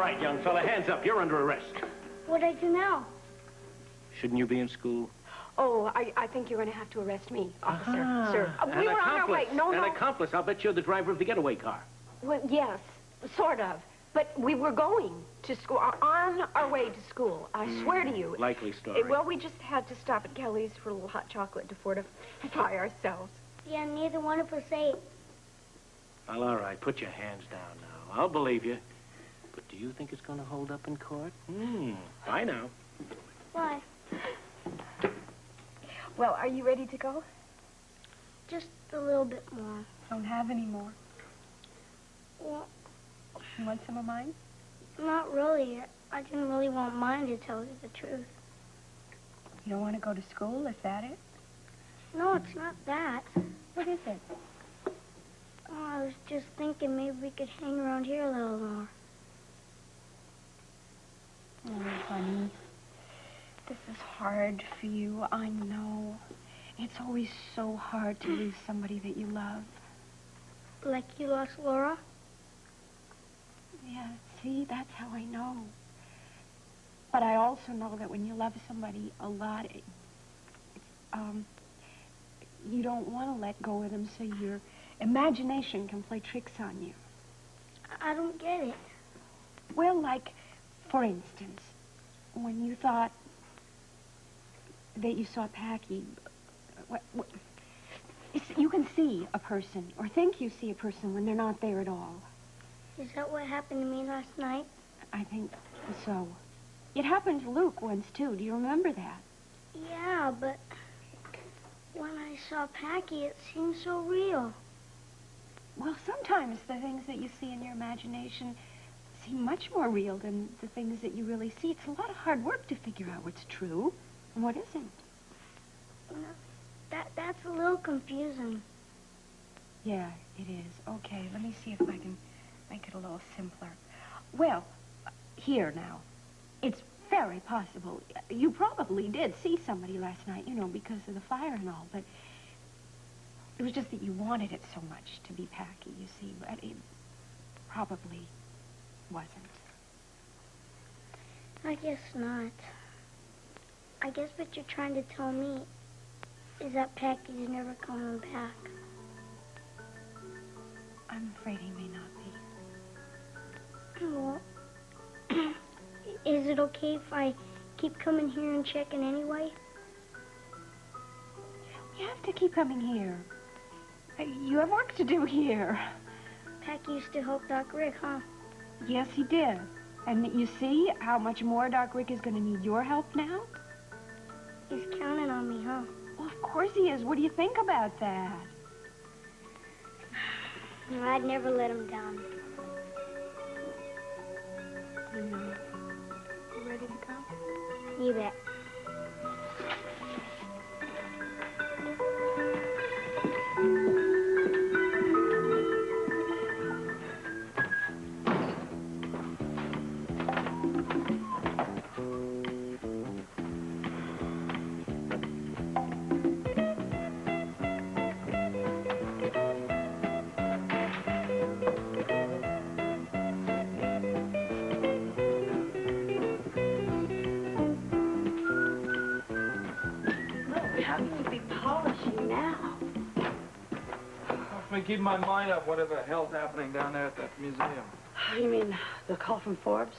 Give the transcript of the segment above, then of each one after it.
right, young fella, hands up. You're under arrest. What'd I do now? Shouldn't you be in school? Oh, I think you're going to have to arrest me, officer. Sir, we were on our way. No. An accomplice. I'll bet you're the driver of the getaway car. Well, yes, sort of. But we were going to school, on our way to school. I swear to you. Likely story. Well, we just had to stop at Kelly's for a little hot chocolate to fortify ourselves. Yeah, neither one of us ate. Well, all right. Put your hands down now. I'll believe you. But do you think it's going to hold up in court? I know. Why? Well, are you ready to go? Just a little bit more. Don't have any more. Well, You want some of mine? not really. I didn't really want mine, to tell you the truth. You don't want to go to school? Is that it? No, it's not that. What is it? Oh, I was just thinking maybe we could hang around here a little more. Oh, honey. This is hard for you, I know. It's always so hard to lose somebody that you love. Like you lost Laura? Yeah, see, that's how I know. But I also know that when you love somebody a lot, you don't want to let go of them so your imagination can play tricks on you. I don't get it. Well, like, for instance, when you thought that you saw Packey, you can see a person, or think you see a person when they're not there at all. Is that what happened to me last night? I think so. It happened to Luke once, too. Do you remember that? Yeah, but when I saw Packey, it seemed so real. Well, sometimes the things that you see in your imagination seem much more real than the things that you really see. It's a lot of hard work to figure out what's true and what isn't. That's a little confusing. Yeah, it is. Okay, let me see if I can make it a little simpler. Well, here now. It's very possible. You probably did see somebody last night, you know, because of the fire and all, but it was just that you wanted it so much to be Packey, you see, but it probably wasn't. I guess not. I guess what you're trying to tell me is that Packey's never coming back. I'm afraid he may not be. Well, is it okay if I keep coming here and checking anyway? You have to keep coming here. You have work to do here. Packey used to help Doc Rick, huh? Yes, he did. And you see how much more Doc Rick is going to need your help now? He's counting on me, huh? Well, of course he is. What do you think about that? I'd never let him down. You know. You ready to go? You bet. Keep my mind up whatever the hell's happening down there at that museum. You mean the call from Forbes?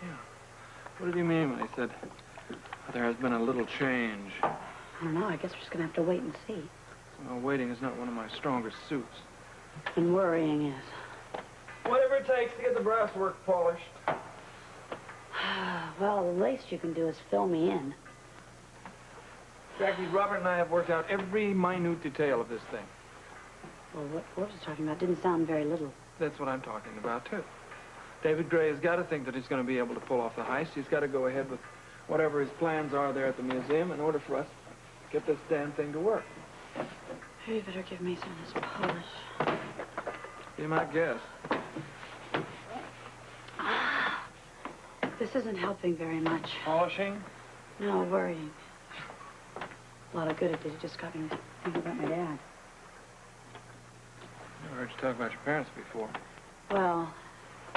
Yeah. What did he mean when he said there has been a little change? I don't know. I guess we're just going to have to wait and see. Well, waiting is not one of my strongest suits. And worrying is. Whatever it takes to get the brass work polished. Well, the least you can do is fill me in. Jackie, Robert and I have worked out every minute detail of this thing. Well, what Forbes was talking about didn't sound very little. That's what I'm talking about, too. David Gray has got to think that he's going to be able to pull off the heist. He's got to go ahead with whatever his plans are there at the museum in order for us to get this damn thing to work. Hey, you better give me some of this polish. Be my guest. This isn't helping very much. Polishing? No, worrying. A lot of good it did. It just got me thinking about my dad. Never heard you talk about your parents before. Well,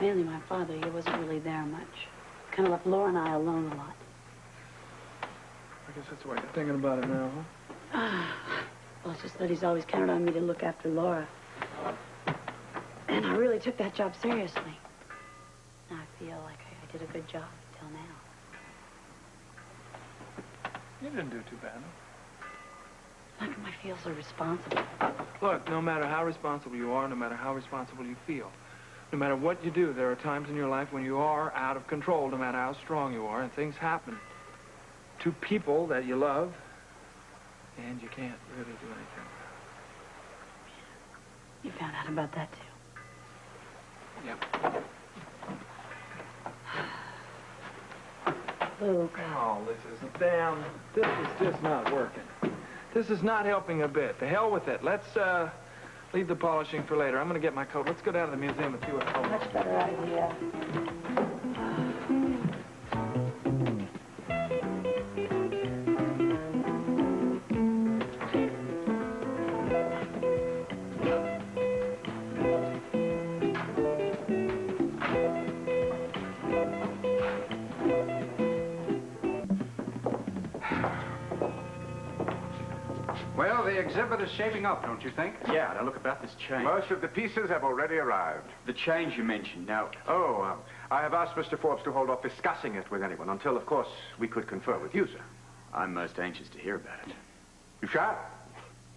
Mainly my father. He wasn't really there much. Kind of left Laura and I alone a lot. I guess that's why you're thinking about it now, huh? Well, it's just that he's always counted on me to look after Laura. And I really took that job seriously. Now I feel like I did a good job until now. You didn't do too bad, huh? How come I feel so responsible? Look, no matter how responsible you are, no matter how responsible you feel, no matter what you do, there are times in your life when you are out of control, no matter how strong you are, and things happen to people that you love, and you can't really do anything. You found out about that, too? Yep. Luke. Oh, this is just not working. This is not helping a bit. To hell with it. Let's, leave the polishing for later. I'm gonna get my coat. Let's go down to the museum and see what's going on. Much better idea. Well, the exhibit is shaping up, don't you think? Yeah, now look about this change. Most of the pieces have already arrived. The change you mentioned. Now, I have asked Mr. Forbes to hold off discussing it with anyone until, of course, we could confer with you, sir. I'm most anxious to hear about it. You shall,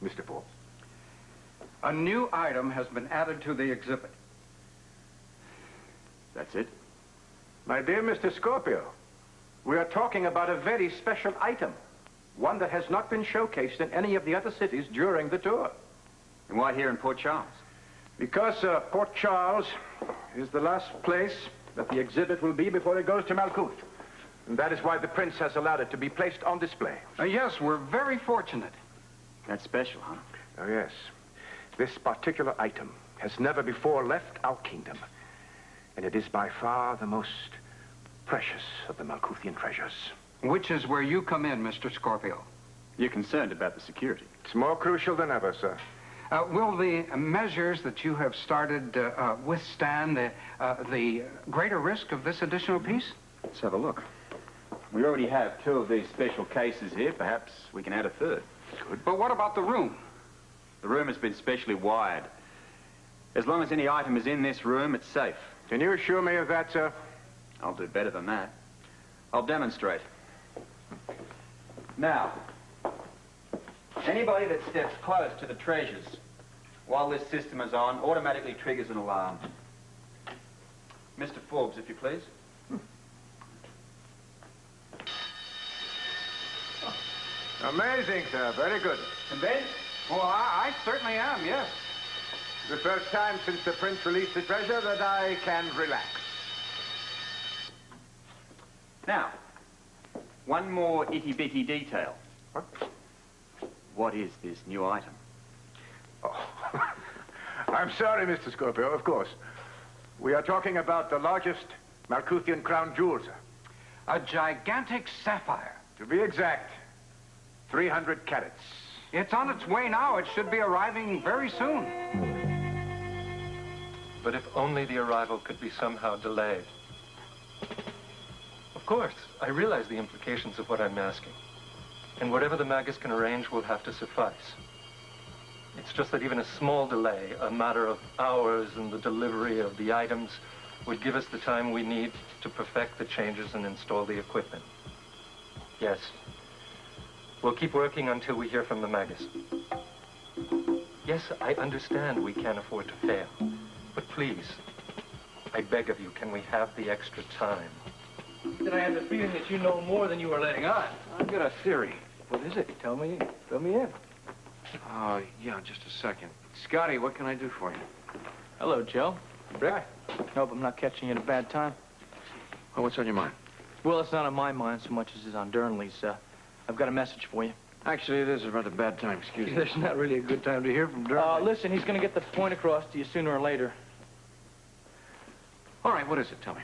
Mr. Forbes. A new item has been added to the exhibit. That's it? My dear Mr. Scorpio, we are talking about a very special item. One that has not been showcased in any of the other cities during the tour. And why here in Port Charles? Because Port Charles is the last place that the exhibit will be before it goes to Malkuth. And that is why the prince has allowed it to be placed on display. Yes, we're very fortunate. That's special, huh? Oh, yes. This particular item has never before left our kingdom. And it is by far the most precious of the Malkuthian treasures. Which is where you come in, Mr. Scorpio. You're concerned about the security. It's more crucial than ever, sir. Will the measures that you have started withstand the greater risk of this additional piece? Let's have a look. We already have 2 of these special cases here. Perhaps we can add a 3rd. Good. But what about the room? The room has been specially wired. As long as any item is in this room, it's safe. Can you assure me of that, sir? I'll do better than that. I'll demonstrate. Now, anybody that steps close to the treasures while this system is on automatically triggers an alarm. Mr. Forbes, if you please. Amazing, sir. Very good. Convinced? Well, I certainly am, yes. The first time since the prince released the treasure that I can relax. Now, one more itty-bitty detail. What? What is this new item? Oh. I'm sorry, Mr. Scorpio, of course. We are talking about the largest Malkuthian crown jewel, sir. A gigantic sapphire. To be exact, 300 carats. It's on its way now. It should be arriving very soon. But if only the arrival could be somehow delayed. Of course, I realize the implications of what I'm asking. And whatever the Magus can arrange will have to suffice. It's just that even a small delay, a matter of hours in the delivery of the items, would give us the time we need to perfect the changes and install the equipment. Yes. We'll keep working until we hear from the Magus. Yes, I understand we can't afford to fail. But please, I beg of you, can we have the extra time? That I have the feeling that you know more than you are letting on. I've got a theory. What is it? Tell me in. Yeah, just a second. Scotty, what can I do for you? Hello, Joe. Rick. Hope I'm not catching you at a bad time. Well, what's on your mind? Well, it's not on my mind so much as it's on Dernley's. I've got a message for you. Actually, it is a rather bad time, excuse me. There's not really a good time to hear from Dernley. Listen, he's going to get the point across to you sooner or later. All right, what is it? Tell me.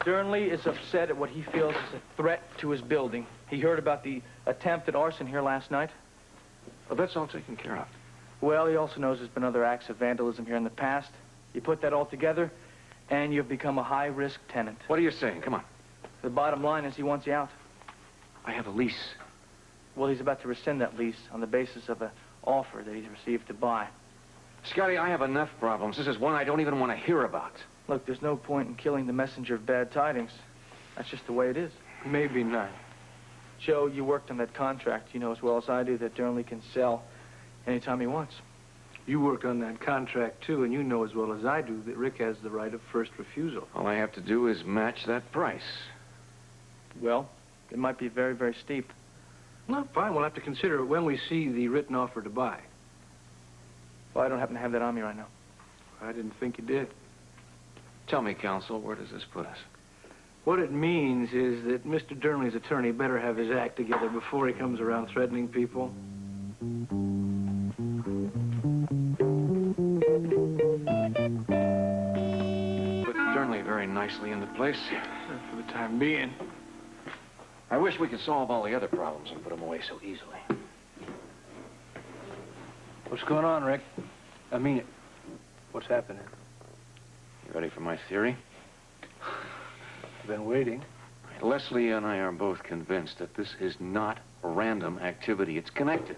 Dernley is upset at what he feels is a threat to his building. He heard about the attempt at arson here last night. Well, that's all taken care of. Well, he also knows there's been other acts of vandalism here in the past. You put that all together, And you've become a high-risk tenant. What are you saying? Come on. The bottom line is he wants you out. I have a lease. Well, he's about to rescind that lease on the basis of an offer that he's received to buy. Scotty, I have enough problems. This is one I don't even want to hear about. Look, there's no point in killing the messenger of bad tidings. That's just the way it is. Maybe not. Joe, you worked on that contract. You know as well as I do that Dernley can sell anytime he wants. You work on that contract, too, and you know as well as I do that Rick has the right of first refusal. All I have to do is match that price. Well, it might be very, very steep. No, fine. We'll have to consider it when we see the written offer to buy. Well, I don't happen to have that on me right now. I didn't think you did. Tell me, counsel, where does this put us? What it means is that Mr. Dernley's attorney better have his act together before he comes around threatening people. Put Dernley very nicely into place. For the time being. I wish we could solve all the other problems and put them away so easily. What's going on, Rick? I mean it. What's happening? You ready for my theory? I've been waiting. Lesley and I are both convinced that this is not random activity. It's connected.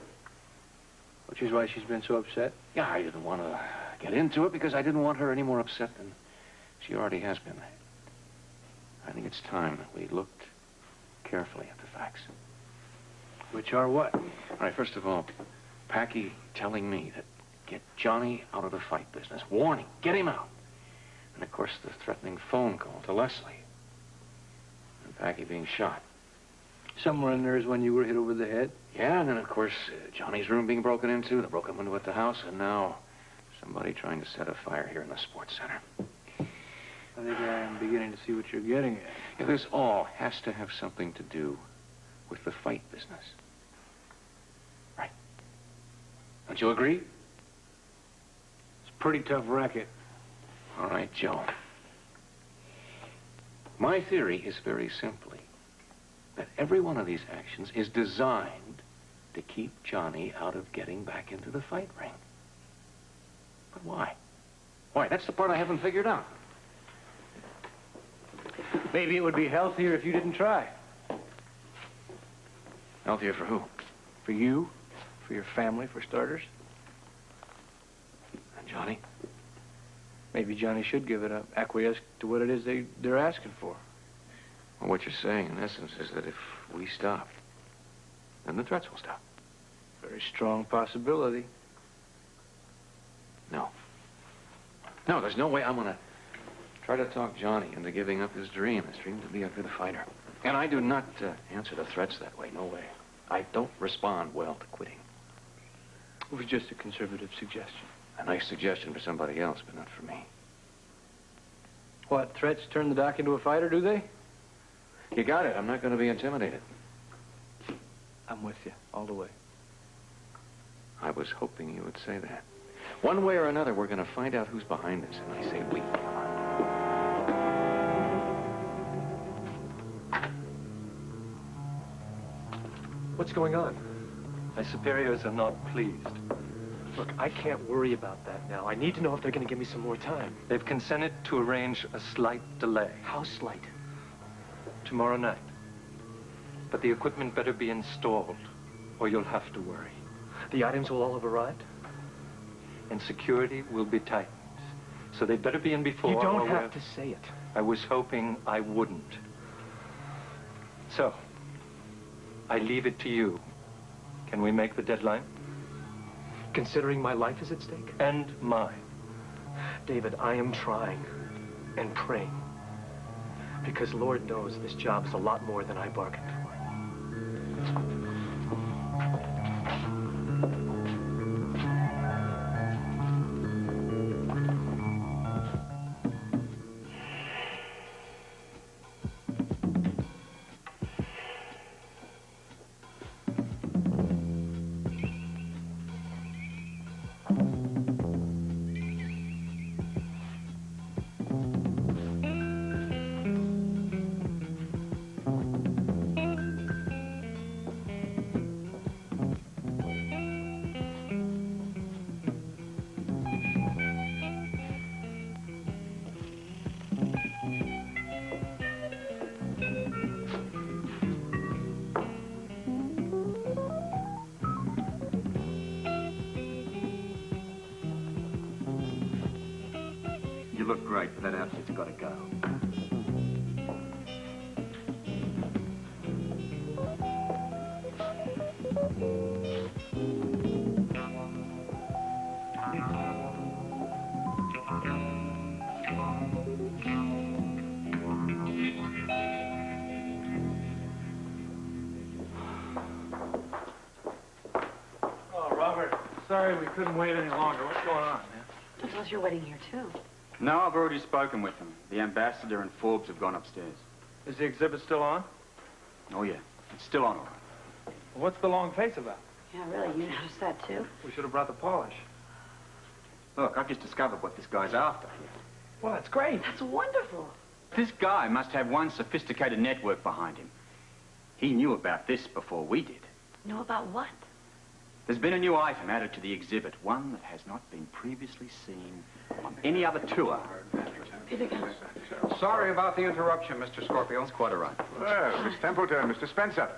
Which is why she's been so upset? Yeah, I didn't want to get into it because I didn't want her any more upset than she already has been. I think it's time that we looked carefully at the facts. Which are what? All right, first of all, Packey telling me that get Johnny out of the fight business. Warning, get him out. And, of course, the threatening phone call to Lesley. And Packey being shot. Somewhere in there is when you were hit over the head? Yeah, and then, of course, Johnny's room being broken into, the broken window at the house, and now somebody trying to set a fire here in the sports center. I think I am beginning to see what you're getting at. Yeah, this all has to have something to do with the fight business. Right? Don't you agree? It's a pretty tough racket. All right, Joe. My theory is very simply that every one of these actions is designed to keep Johnny out of getting back into the fight ring. But why? Why? That's the part I haven't figured out. Maybe it would be healthier if you didn't try. Healthier for who? For you, for your family, for starters. And Johnny? Maybe Johnny should give it up, acquiesce to what it is they're asking for. Well, what you're saying, in essence, is that if we stop, then the threats will stop. Very strong possibility. No. No, there's no way I'm going to try to talk Johnny into giving up his dream to be a good fighter. And I do not answer to threats that way, no way. I don't respond well to quitting. It was just a conservative suggestion. A nice suggestion for somebody else, but not for me. What, threats turn the doc into a fighter, do they? You got it. I'm not going to be intimidated. I'm with you, all the way. I was hoping you would say that. One way or another, we're going to find out who's behind this, and I say we. What's going on? My superiors are not pleased. Look, I can't worry about that now. I need to know if they're going to give me some more time. They've consented to arrange a slight delay. How slight? Tomorrow night. But the equipment better be installed, or you'll have to worry. The items will all have arrived? And security will be tightened. So they better be in before. You don't have to say it. I was hoping I wouldn't. So, I leave it to you. Can we make the deadline? Considering my life is at stake? And mine. David, I am trying and praying. Because Lord knows this job is a lot more than I bargained for. look great, but that outfit's got to go. Sorry we couldn't wait any longer. What's going on, man? I suppose you're waiting here, too. No, I've already spoken with them. The ambassador and Forbes have gone upstairs. Is the exhibit still on? Oh, yeah. It's still on, all right. What's the long face about? Yeah, really, you noticed that, too? We should have brought the polish. Look, I've just discovered what this guy's after. Well, that's great. That's wonderful. This guy must have one sophisticated network behind him. He knew about this before we did. Know about what? There's been a new item added to the exhibit, one that has not been previously seen on any other tour. Sorry about the interruption, Mr. Scorpio. It's quite all right. Well, Miss Templeton, Mr. Spencer.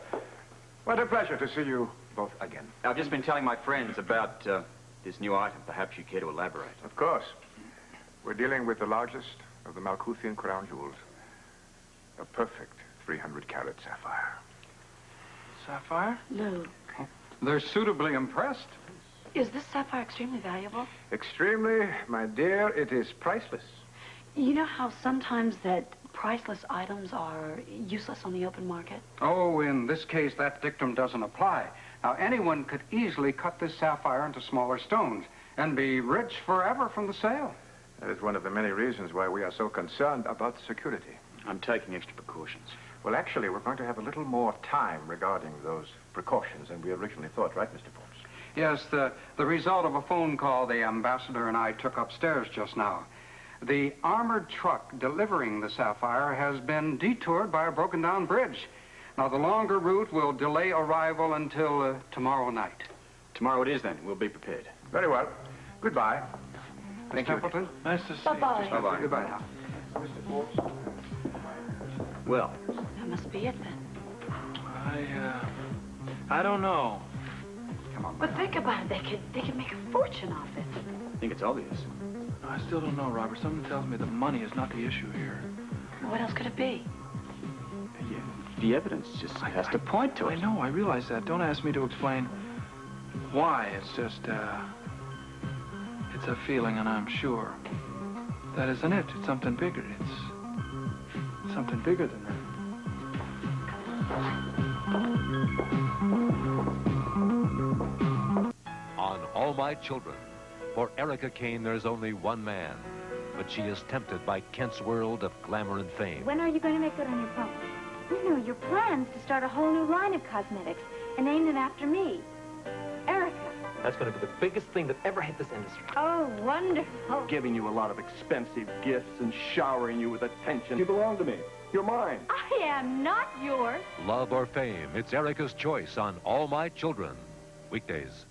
What a pleasure to see you both again. I've just been telling my friends about this new item. Perhaps you care to elaborate. Of course. We're dealing with the largest of the Malkuthian crown jewels. A perfect 300-carat sapphire. Sapphire? Luke. They're suitably impressed. Is this sapphire extremely valuable? Extremely, my dear, it is priceless. You know how sometimes that priceless items are useless on the open market? Oh, in this case, that dictum doesn't apply. Now, anyone could easily cut this sapphire into smaller stones and be rich forever from the sale. That is one of the many reasons why we are so concerned about security. I'm taking extra precautions. Well, actually, we're going to have a little more time regarding those precautions than we originally thought, right, Mr. Forbes? Yes, the result of a phone call the ambassador and I took upstairs just now. The armored truck delivering the sapphire has been detoured by a broken-down bridge. Now, the longer route will delay arrival until tomorrow night. Tomorrow it is, then. We'll be prepared. Very well. Goodbye. Miss Templeton? Nice to see you. Bye-bye. Bye-bye. Goodbye now. Mr. Forbes? Well, That must be it, then. I don't know. come on, But think about it. They could make a fortune off it. I think it's obvious. I still don't know, Robert. Something tells me that money is not the issue here. What else could it be? Yeah, the evidence just has to point to I it. know, I realize that. Don't ask me to explain why. It's just, it's a feeling, and I'm sure that isn't it. It's something bigger. It's something bigger than that. On All My Children, for Erica Kane, there's only one man, but she is tempted by Kent's world of glamour and fame. When are you going to make good on your promise? You know, your plans to start a whole new line of cosmetics and name them after me. Erica. That's going to be the biggest thing that ever hit this industry. Oh, wonderful. Giving you a lot of expensive gifts and showering you with attention. You belong to me. You're mine. I am not yours. Love or fame, it's Erica's choice on All My Children. Weekdays